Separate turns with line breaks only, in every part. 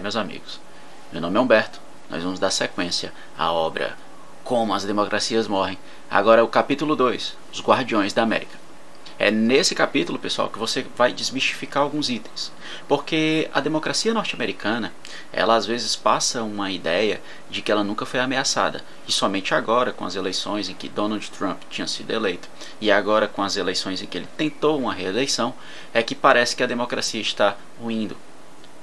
Meus amigos, meu nome é Humberto. Nós vamos dar sequência à obra Como as Democracias Morrem. Agora é o capítulo 2, Os Guardiões da América. É nesse capítulo, pessoal, que você vai desmistificar alguns itens. Porque a democracia norte-americana, ela às vezes passa uma ideia de que ela nunca foi ameaçada. E somente agora, com as eleições em que Donald Trump tinha sido eleito, e agora com as eleições em que ele tentou uma reeleição, é que parece que a democracia está ruindo.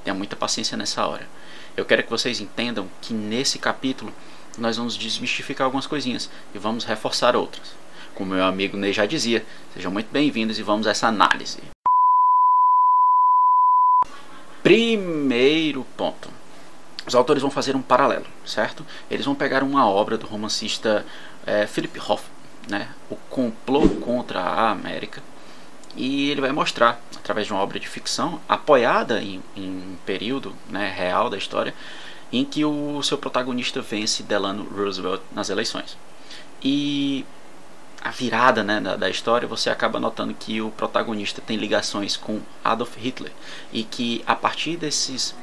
Tenha muita paciência nessa hora. Eu quero que vocês entendam que nesse capítulo nós vamos desmistificar algumas coisinhas e vamos reforçar outras. Como meu amigo Ney já dizia, sejam muito bem-vindos e vamos a essa análise. Primeiro ponto. Os autores vão fazer um paralelo, certo? Eles vão pegar uma obra do romancista Philip Hoffman, né? O Complô contra a América. E ele vai mostrar, através de uma obra de ficção, apoiada em um período, né, real da história, em que o seu protagonista vence Delano Roosevelt nas eleições. E a virada, né, da história, você acaba notando que o protagonista tem ligações com Adolf Hitler. E que a partir desses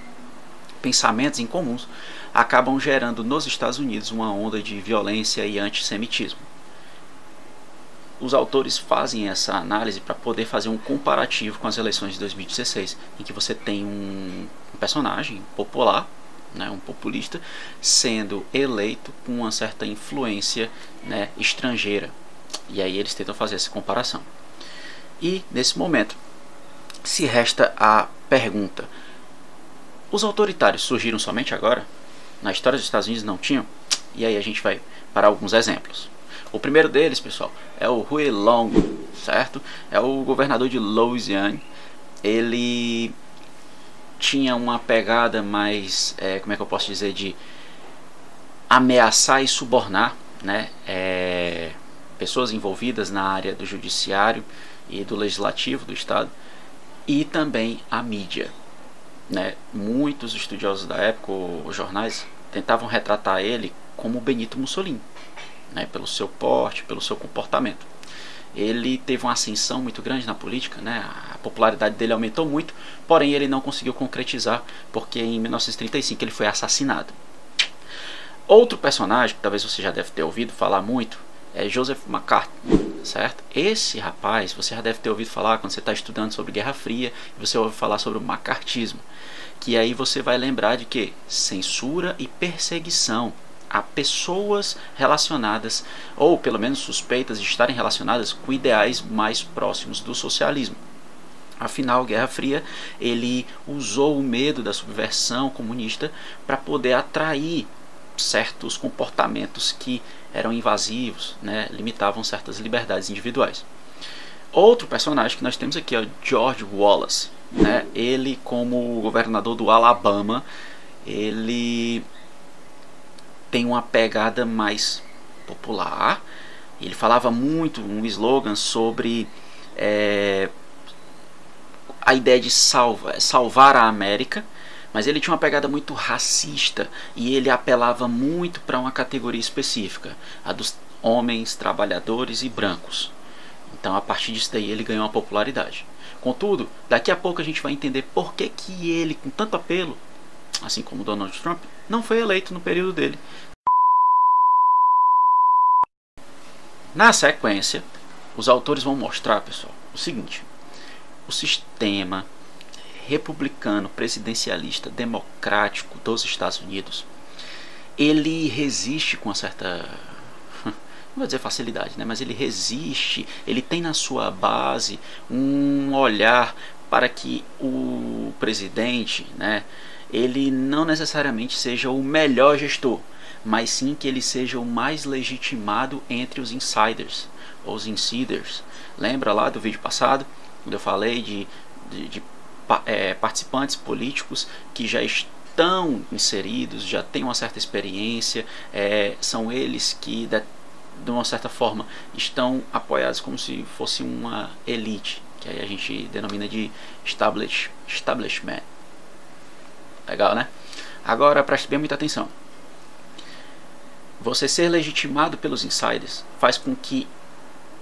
pensamentos incomuns, acabam gerando nos Estados Unidos uma onda de violência e antissemitismo. Os autores fazem essa análise para poder fazer um comparativo com as eleições de 2016, em que você tem um personagem popular, né, um populista, sendo eleito com uma certa influência, né, estrangeira. E aí eles tentam fazer essa comparação. E nesse momento se resta a pergunta: os autoritários surgiram somente agora? Na história dos Estados Unidos não tinham? E aí a gente vai para alguns exemplos. O primeiro deles, pessoal, é o Huey Long, certo? É o governador de Louisiana. Ele tinha uma pegada mais, como é que eu posso dizer, de ameaçar e subornar, né, pessoas envolvidas na área do judiciário e do legislativo do estado, e também a mídia, né? Muitos estudiosos da época, os jornais, tentavam retratar ele como Benito Mussolini, né, pelo seu porte, pelo seu comportamento. Ele teve uma ascensão muito grande na política, né, a popularidade dele aumentou muito, porém ele não conseguiu concretizar, porque em 1935 ele foi assassinado. Outro personagem, que talvez você já deve ter ouvido falar muito, é Joseph McCarthy, certo? Esse rapaz, você já deve ter ouvido falar quando você está estudando sobre Guerra Fria, e você ouve falar sobre o macartismo, que aí você vai lembrar de que censura e perseguição a pessoas relacionadas, ou pelo menos suspeitas de estarem relacionadas com ideais mais próximos do socialismo. Afinal, Guerra Fria, ele usou o medo da subversão comunista para poder atrair certos comportamentos que eram invasivos, né, limitavam certas liberdades individuais. Outro personagem que nós temos aqui é o George Wallace, né? Ele, como governador do Alabama, ele tem uma pegada mais popular. Ele falava muito, um slogan sobre a ideia de salvar a América, mas ele tinha uma pegada muito racista e ele apelava muito para uma categoria específica, a dos homens trabalhadores e brancos. Então, a partir disso daí, ele ganhou uma popularidade. Contudo, daqui a pouco a gente vai entender por que ele, com tanto apelo, assim como Donald Trump, não foi eleito no período dele. Na sequência, os autores vão mostrar, pessoal, o seguinte: o sistema republicano, presidencialista, democrático dos Estados Unidos, ele resiste com uma certa, não vou dizer facilidade, né, mas ele resiste, ele tem na sua base um olhar para que o presidente, né, ele não necessariamente seja o melhor gestor, mas sim que ele seja o mais legitimado entre os insiders, ou os insiders. Lembra lá do vídeo passado, quando eu falei de participantes políticos que já estão inseridos, já têm uma certa experiência, são eles que, de uma certa forma, estão apoiados como se fosse uma elite, que aí a gente denomina de establishment. Legal, né? Agora preste bem muita atenção. Você ser legitimado pelos insiders faz com que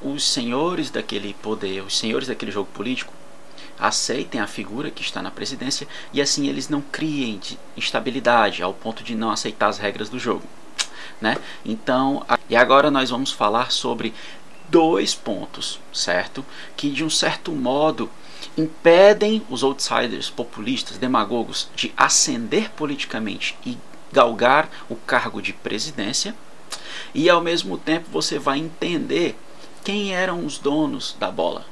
os senhores daquele poder, os senhores daquele jogo político, aceitem a figura que está na presidência e assim eles não criem instabilidade ao ponto de não aceitar as regras do jogo, né? Então, e agora nós vamos falar sobre dois pontos, certo? Que de um certo modo impedem os outsiders, populistas, demagogos de ascender politicamente e galgar o cargo de presidência, e ao mesmo tempo você vai entender quem eram os donos da bola,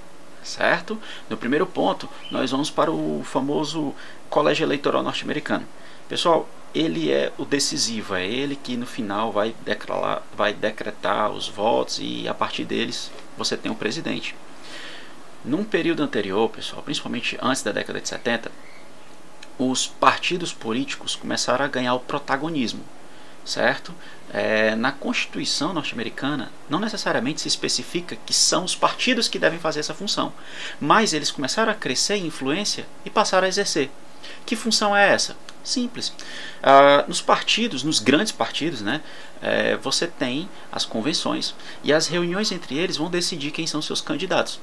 certo? No primeiro ponto, nós vamos para o famoso colégio eleitoral norte-americano. Pessoal, ele é o decisivo, é ele que no final vai decretar os votos e a partir deles você tem o presidente. Num período anterior, pessoal, principalmente antes da década de 70, os partidos políticos começaram a ganhar o protagonismo, certo? Na Constituição norte-americana não necessariamente se especifica que são os partidos que devem fazer essa função, mas eles começaram a crescer em influência e passaram a exercer. Que função é essa? Simples. Nos partidos, nos grandes partidos, né, você tem as convenções e as reuniões entre eles vão decidir quem são seus candidatos.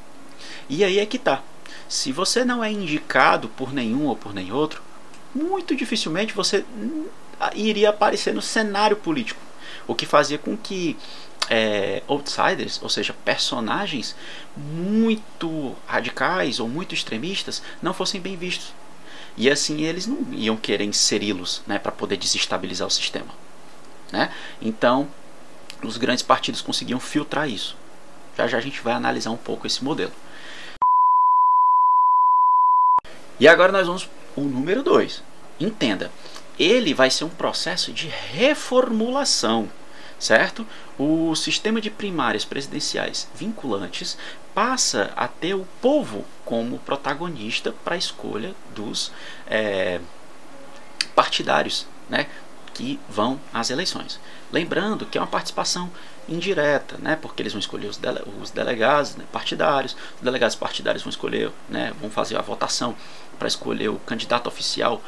E aí é que tá. Se você não é indicado por nenhum ou por nem outro, muito dificilmente você iria aparecer no cenário político, o que fazia com que outsiders, ou seja, personagens muito radicais ou muito extremistas, não fossem bem vistos. E assim eles não iam querer inseri-los, né, para poder desestabilizar o sistema, né? Então, os grandes partidos conseguiam filtrar isso. Já já a gente vai analisar um pouco esse modelo. E agora nós vamos o número 2. Entenda, ele vai ser um processo de reformulação, certo? O sistema de primárias presidenciais vinculantes passa a ter o povo como protagonista para a escolha dos partidários, né, que vão às eleições. Lembrando que é uma participação indireta, né, porque eles vão escolher os delegados, né, partidários. Os delegados partidários vão escolher, né, vão fazer a votação para escolher o candidato oficial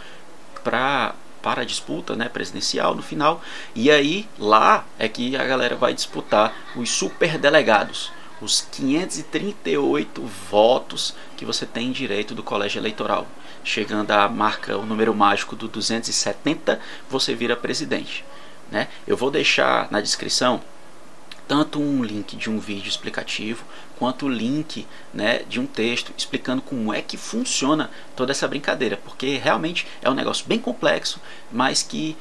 para a disputa, né, presidencial no final. E aí lá é que a galera vai disputar os superdelegados, os 538 votos que você tem direito do colégio eleitoral. Chegando à marca, o número mágico do 270, você vira presidente, né? Eu vou deixar na descrição tanto um link de um vídeo explicativo, quanto o link, né, de um texto explicando como é que funciona toda essa brincadeira, porque realmente é um negócio bem complexo, mas que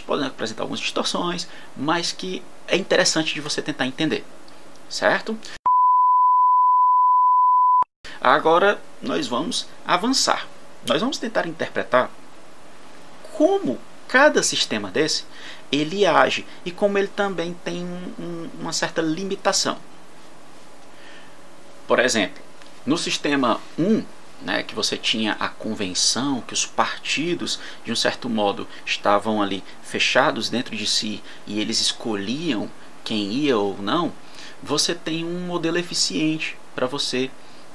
pode apresentar algumas distorções, mas que é interessante de você tentar entender, certo? Agora nós vamos avançar. Nós vamos tentar interpretar como cada sistema desse ele age e como ele também tem uma certa limitação. Por exemplo, no sistema 1, né, que você tinha a convenção, que os partidos de um certo modo estavam ali fechados dentro de si e eles escolhiam quem ia ou não, você tem um modelo eficiente para você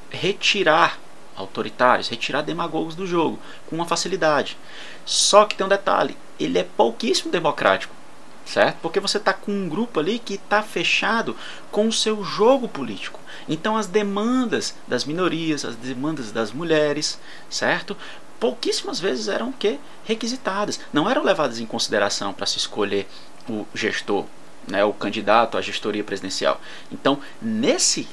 retirar autoritários, retirar demagogos do jogo com uma facilidade. Só que tem um detalhe, ele é pouquíssimo democrático, certo? Porque você está com um grupo ali que está fechado com o seu jogo político. Então as demandas das minorias, as demandas das mulheres, certo? Pouquíssimas vezes eram o quê? Requisitadas, não eram levadas em consideração para se escolher o gestor, né, o candidato à gestoria presidencial. Então, nesse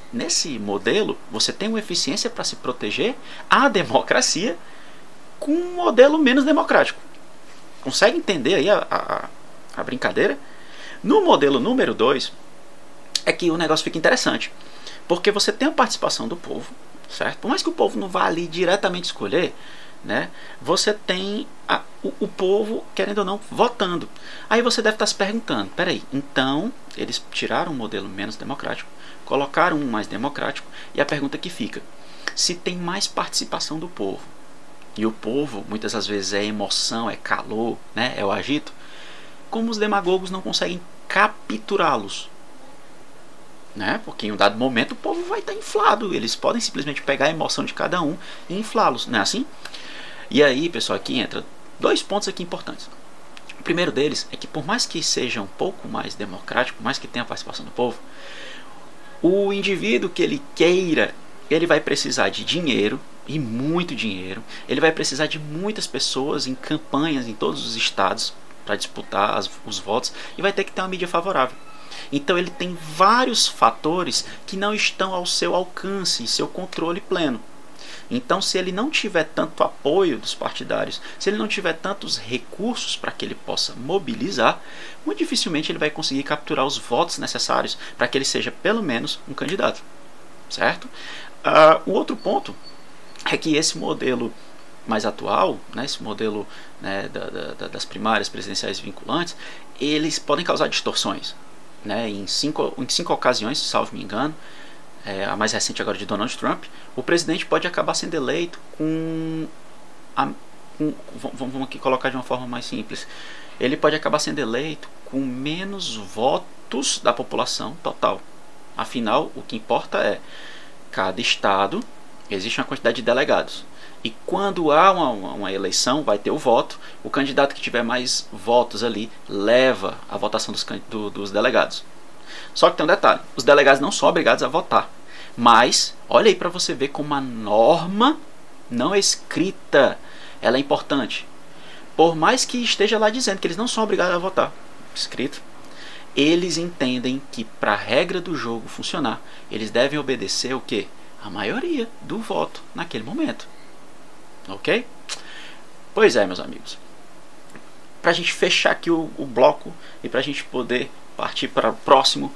modelo, você tem uma eficiência para se proteger à democracia com um modelo menos democrático. Consegue entender aí a brincadeira? No modelo número 2, é que o negócio fica interessante, porque você tem a participação do povo, certo? Por mais que o povo não vá ali diretamente escolher, né, você tem o povo, querendo ou não, votando. Aí você deve estar se perguntando, peraí, então eles tiraram um modelo menos democrático, colocaram um mais democrático, e a pergunta que fica, se tem mais participação do povo, e o povo muitas das vezes é emoção, é calor, né, é o agito, como os demagogos não conseguem capturá-los, né? Porque em um dado momento o povo vai estar inflado, eles podem simplesmente pegar a emoção de cada um e inflá-los, não é assim? E aí, pessoal, aqui entra dois pontos aqui importantes. O primeiro deles é que por mais que seja um pouco mais democrático, por mais que tenha a participação do povo, o indivíduo que ele queira, ele vai precisar de dinheiro e muito dinheiro. Ele vai precisar de muitas pessoas em campanhas em todos os estados para disputar os votos, e vai ter que ter uma mídia favorável. Então ele tem vários fatores que não estão ao seu alcance e seu controle pleno. Então, se ele não tiver tanto apoio dos partidários, se ele não tiver tantos recursos para que ele possa mobilizar, muito dificilmente ele vai conseguir capturar os votos necessários para que ele seja pelo menos um candidato, certo? O outro ponto é que esse modelo mais atual, né, esse modelo, né, das primárias presidenciais vinculantes, eles podem causar distorções, né? Em cinco ocasiões, salvo me engano, a mais recente agora de Donald Trump, o presidente pode acabar sendo eleito vamos aqui colocar de uma forma mais simples, ele pode acabar sendo eleito com menos votos da população total. Afinal, o que importa é, cada estado existe uma quantidade de delegados, e quando há uma eleição, vai ter o voto, o candidato que tiver mais votos ali leva a votação dos delegados. Só que tem um detalhe, os delegados não são obrigados a votar, mas olha aí para você ver como a norma não escrita, ela é importante. Por mais que esteja lá dizendo que eles não são obrigados a votar, escrito, eles entendem que para a regra do jogo funcionar, eles devem obedecer o quê? A maioria do voto naquele momento. Ok? Pois é, meus amigos. Para a gente fechar aqui o bloco e para a gente poder partir para o próximo,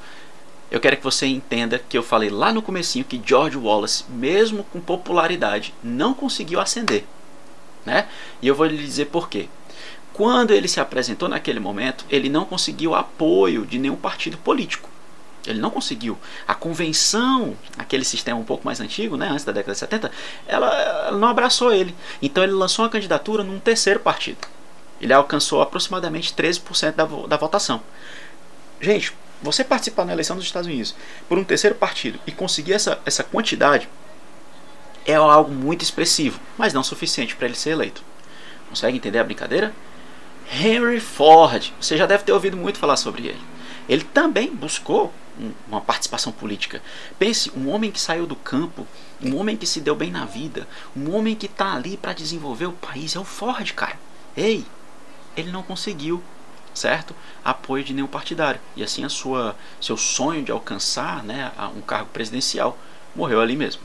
eu quero que você entenda que eu falei lá no comecinho que George Wallace, mesmo com popularidade, não conseguiu ascender, né? E eu vou lhe dizer por quê. Quando ele se apresentou naquele momento, ele não conseguiu apoio de nenhum partido político. Ele não conseguiu. A convenção, aquele sistema um pouco mais antigo, né, antes da década de 70, ela não abraçou ele. Então ele lançou uma candidatura num terceiro partido. Ele alcançou aproximadamente 13% da votação. Gente, você participar na eleição dos Estados Unidos por um terceiro partido e conseguir essa quantidade é algo muito expressivo, mas não suficiente para ele ser eleito. Consegue entender a brincadeira? Henry Ford, você já deve ter ouvido muito falar sobre ele. Ele também buscou uma participação política. Pense, um homem que saiu do campo, um homem que se deu bem na vida, um homem que está ali para desenvolver o país, é o Ford, cara. Ei, ele não conseguiu, certo, apoio de nenhum partidário, e assim seu sonho de alcançar, né, um cargo presidencial morreu ali mesmo.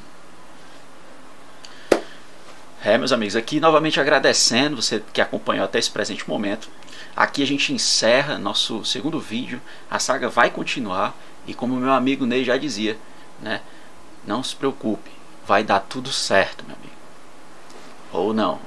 Meus amigos, aqui novamente agradecendo você que acompanhou até esse presente momento. Aqui a gente encerra nosso segundo vídeo. A saga vai continuar e, como meu amigo Ney já dizia, né, não se preocupe, vai dar tudo certo, meu amigo. Ou não.